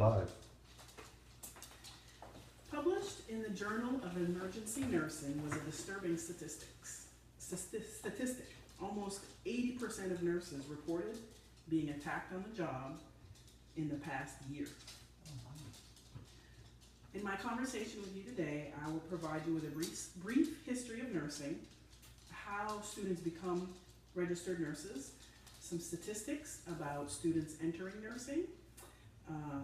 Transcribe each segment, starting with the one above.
live. Published in the Journal of Emergency Nursing was a disturbing statistic. Almost 80% of nurses reported being attacked on the job in the past year. In my conversation with you today, I will provide you with a brief history of nursing, how students become registered nurses, some statistics about students entering nursing,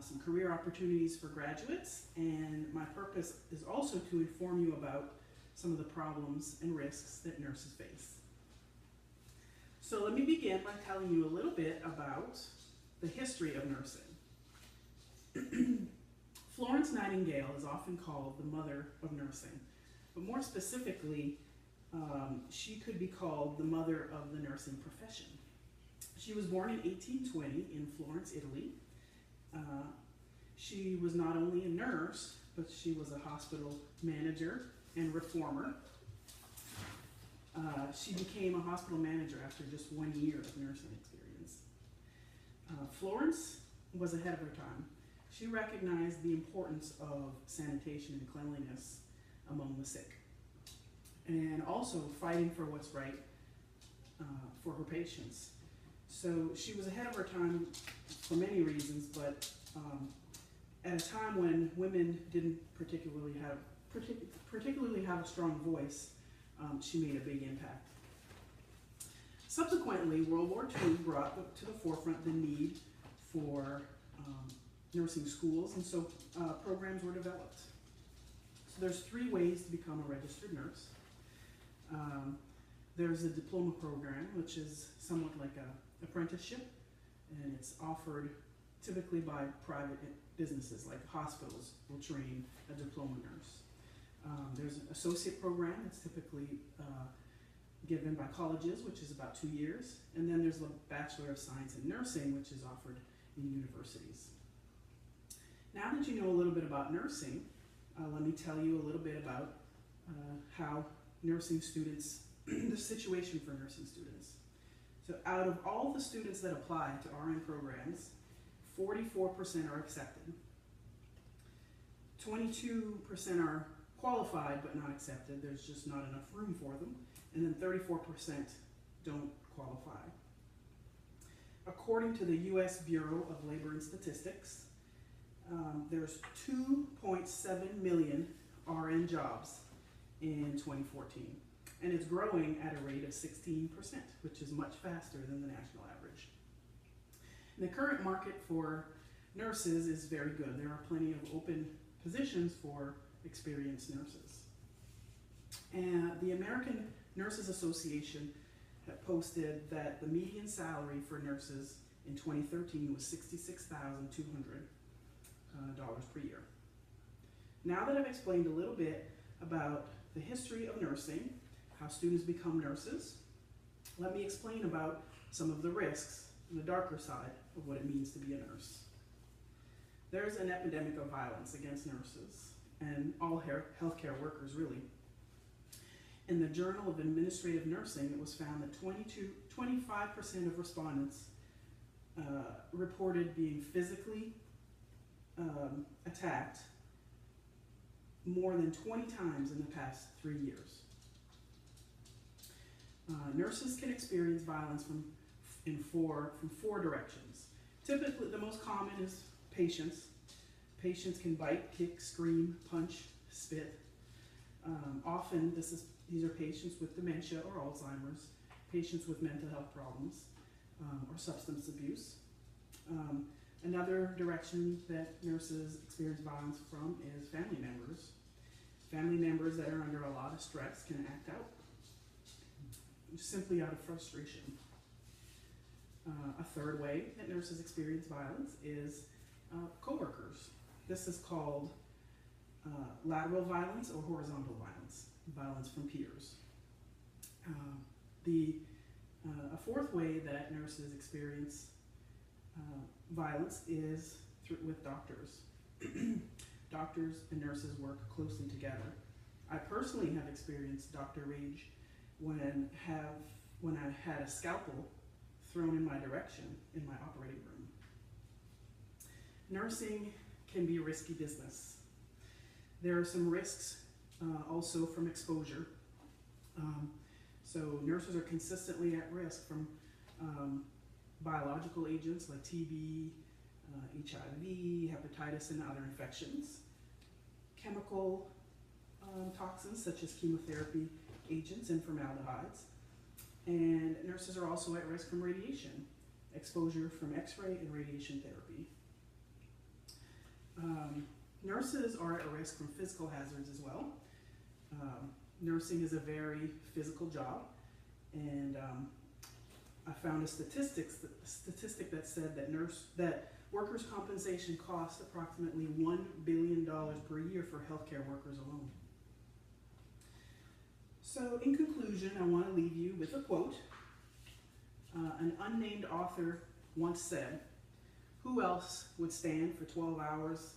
some career opportunities for graduates, and my purpose is also to inform you about some of the problems and risks that nurses face. So let me begin by telling you a little bit about the history of nursing. Florence Nightingale is often called the mother of nursing, but more specifically, she could be called the mother of the nursing profession. She was born in 1820 in Florence, Italy. She was not only a nurse, but she was a hospital manager and reformer. She became a hospital manager after just 1 year of nursing experience. Florence was ahead of her time. She recognized the importance of sanitation and cleanliness among the sick, and also fighting for what's right for her patients. So she was ahead of her time for many reasons, but at a time when women didn't particularly have a strong voice, she made a big impact. Subsequently, World War II brought to the forefront the need for nursing schools, and so programs were developed. So there's 3 ways to become a registered nurse. There's a diploma program, which is somewhat like an apprenticeship, and it's offered typically by private businesses, like hospitals will train a diploma nurse. There's an associate program that's typically given by colleges, which is about 2 years, and then there's the Bachelor of Science in Nursing, which is offered in universities. Now that you know a little bit about nursing, let me tell you a little bit about how nursing students, the situation for nursing students. So out of all the students that apply to RN programs, 44% are accepted. 22% are qualified but not accepted. There's just not enough room for them. And then 34% don't qualify. According to the U.S. Bureau of Labor and Statistics, there's 2.7 million RN jobs in 2014. And it's growing at a rate of 16%, which is much faster than the national average. And the current market for nurses is very good. There are plenty of open positions for experienced nurses. And the American Nurses Association posted that the median salary for nurses in 2013 was $66,200 per year. Now that I've explained a little bit about the history of nursing, how students become nurses, let me explain about some of the risks and the darker side of what it means to be a nurse. There's an epidemic of violence against nurses and all healthcare workers, really. In the Journal of Administrative Nursing, it was found that 25% of respondents reported being physically attacked more than 20 times in the past 3 years. Nurses can experience violence from four directions. Typically, the most common is patients. Patients can bite, kick, scream, punch, spit. Often, these are patients with dementia or Alzheimer's, patients with mental health problems, or substance abuse. Another direction that nurses experience violence from is family members. Family members that are under a lot of stress can act out simply out of frustration. A third way that nurses experience violence is coworkers. This is called lateral violence or horizontal violence, violence from peers. A fourth way that nurses experience violence is with doctors. Doctors and nurses work closely together. I personally have experienced doctor rage when I had a scalpel thrown in my direction in my operating room. Nursing can be a risky business. There are some risks also from exposure. So nurses are consistently at risk from biological agents like TB, HIV, hepatitis, and other infections. Chemical toxins such as chemotherapy agents and formaldehydes. And nurses are also at risk from radiation, exposure from X-ray and radiation therapy. Nurses are at risk from physical hazards as well. Nursing is a very physical job, and I found a statistic that said that workers' compensation costs approximately $1 billion per year for healthcare workers alone. So in conclusion, I want to leave you with a quote. An unnamed author once said, "Who else would stand for 12 hours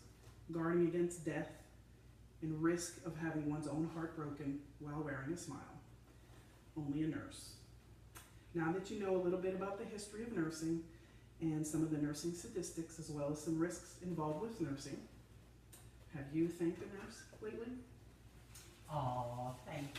guarding against death and risk of having one's own heart broken while wearing a smile? Only a nurse." Now that you know a little bit about the history of nursing and some of the nursing statistics as well as some risks involved with nursing, have you thanked a nurse lately? Oh, thank